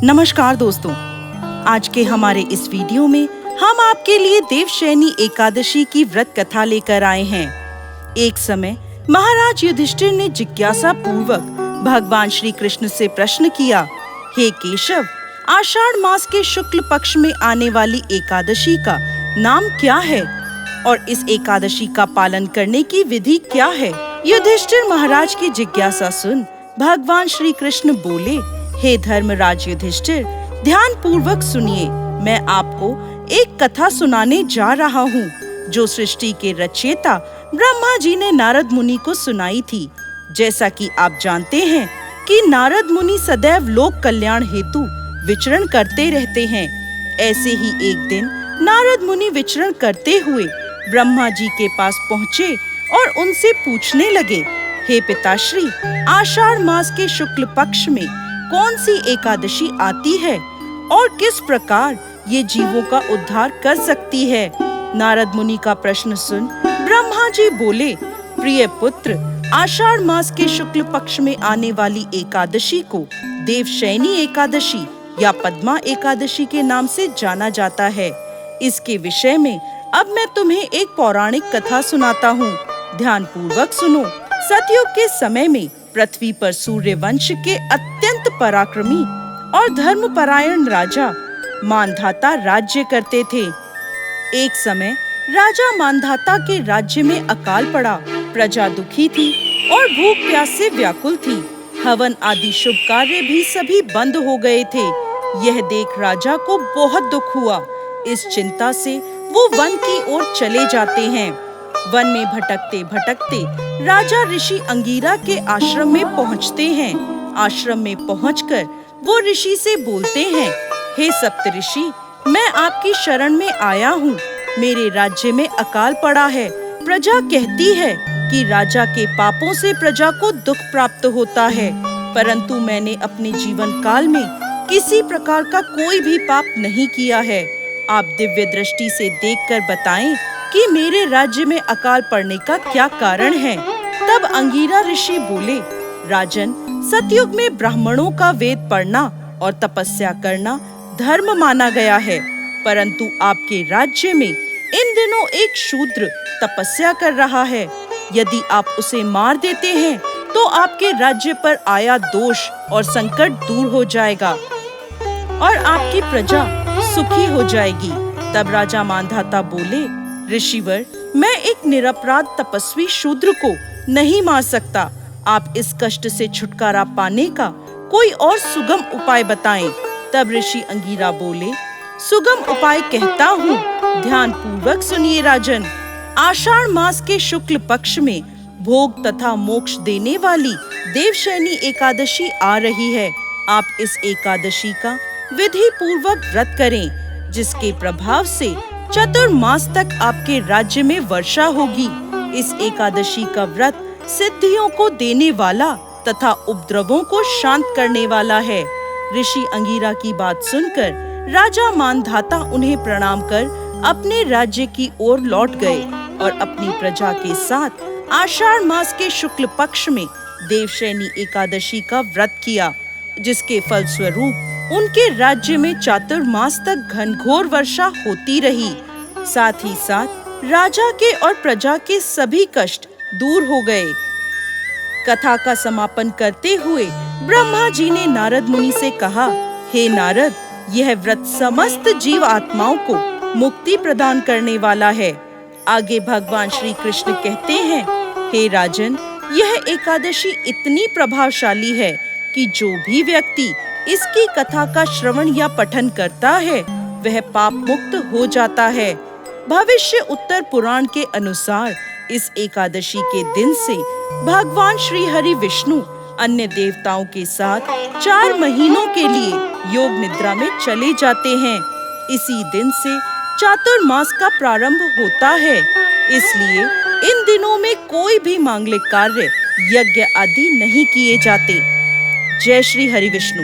नमस्कार दोस्तों, आज के हमारे इस वीडियो में हम आपके लिए देवशयनी एकादशी की व्रत कथा लेकर आए हैं। एक समय महाराज युधिष्ठिर ने जिज्ञासा पूर्वक भगवान श्री कृष्ण से प्रश्न किया, हे केशव, आषाढ़ मास के शुक्ल पक्ष में आने वाली एकादशी का नाम क्या है और इस एकादशी का पालन करने की विधि क्या है? युधिष्ठिर महाराज की जिज्ञासा सुन भगवान श्री कृष्ण बोले, हे धर्मराज युधिष्ठिर, ध्यान पूर्वक सुनिए। मैं आपको एक कथा सुनाने जा रहा हूँ जो सृष्टि के रचयिता ब्रह्मा जी ने नारद मुनि को सुनाई थी। जैसा कि आप जानते हैं कि नारद मुनि सदैव लोक कल्याण हेतु विचरण करते रहते हैं। ऐसे ही एक दिन नारद मुनि विचरण करते हुए ब्रह्मा जी के पास पहुँचे और उनसे पूछने लगे, हे पिताश्री, आषाढ़ मास के शुक्ल पक्ष में कौन सी एकादशी आती है और किस प्रकार ये जीवों का उद्धार कर सकती है? नारद मुनि का प्रश्न सुन ब्रह्मा जी बोले, प्रिय पुत्र, आषाढ़ मास के शुक्ल पक्ष में आने वाली एकादशी को देवशयनी एकादशी या पद्मा एकादशी के नाम से जाना जाता है। इसके विषय में अब मैं तुम्हें एक पौराणिक कथा सुनाता हूँ। ध्यान पूर्वक सुनो। सतयुग के समय में पृथ्वी पर सूर्य वंश के अत्यंत पराक्रमी और धर्मपरायण राजा मानधाता राज्य करते थे। एक समय राजा मानधाता के राज्य में अकाल पड़ा। प्रजा दुखी थी और भूख प्यास से व्याकुल थी। हवन आदि शुभ कार्य भी सभी बंद हो गए थे। यह देख राजा को बहुत दुख हुआ। इस चिंता से वो वन की ओर चले जाते हैं। वन में भटकते भटकते राजा ऋषि अंगीरा के आश्रम में पहुंचते हैं। आश्रम में पहुंचकर वो ऋषि से बोलते हैं, हे सप्तऋषि, मैं आपकी शरण में आया हूँ। मेरे राज्य में अकाल पड़ा है। प्रजा कहती है कि राजा के पापों से प्रजा को दुख प्राप्त होता है, परंतु मैंने अपने जीवन काल में किसी प्रकार का कोई भी पाप नहीं किया है। आप दिव्य दृष्टि से देखकर बताएं कि मेरे राज्य में अकाल पड़ने का क्या कारण है। तब अंगीरा ऋषि बोले, राजन, सतयुग में ब्राह्मणों का वेद पढ़ना और तपस्या करना धर्म माना गया है, परंतु आपके राज्य में इन दिनों एक शूद्र तपस्या कर रहा है। यदि आप उसे मार देते हैं तो आपके राज्य पर आया दोष और संकट दूर हो जाएगा और आपकी प्रजा सुखी हो जाएगी। तब राजा मानधाता बोले, ऋषिवर, मैं एक निरपराध तपस्वी शूद्र को नहीं मार सकता। आप इस कष्ट से छुटकारा पाने का कोई और सुगम उपाय बताएं। तब ऋषि अंगीरा बोले, सुगम उपाय कहता हूँ, ध्यान पूर्वक सुनिए राजन। आषाढ़ मास के शुक्ल पक्ष में भोग तथा मोक्ष देने वाली देवशयनी एकादशी आ रही है। आप इस एकादशी का विधि पूर्वक व्रत करें, जिसके प्रभाव से चतुर्मास तक आपके राज्य में वर्षा होगी। इस एकादशी का व्रत सिद्धियों को देने वाला तथा उपद्रवों को शांत करने वाला है। ऋषि अंगीरा की बात सुनकर राजा मानधाता उन्हें प्रणाम कर अपने राज्य की ओर लौट गए और अपनी प्रजा के साथ आषाढ़ मास के शुक्ल पक्ष में देवशयनी एकादशी का व्रत किया, जिसके फलस्वरूप उनके राज्य में चातुर्मास तक घनघोर वर्षा होती रही। साथ ही साथ राजा के और प्रजा के सभी कष्ट दूर हो गए। कथा का समापन करते हुए ब्रह्मा जी ने नारद मुनि से कहा, हे नारद, यह व्रत समस्त जीव आत्माओं को मुक्ति प्रदान करने वाला है। आगे भगवान श्री कृष्ण कहते हैं, हे राजन, यह एकादशी इतनी प्रभावशाली है कि जो भी व्यक्ति इसकी कथा का श्रवण या पठन करता है वह पाप मुक्त हो जाता है। भविष्य उत्तर पुराण के अनुसार इस एकादशी के दिन से भगवान श्री हरि विष्णु अन्य देवताओं के साथ 4 महीनों के लिए योग निद्रा में चले जाते हैं। इसी दिन से चातुर्मास का प्रारंभ होता है। इसलिए इन दिनों में कोई भी मांगलिक कार्य, यज्ञ आदि नहीं किए जाते। जय श्री हरि विष्णु।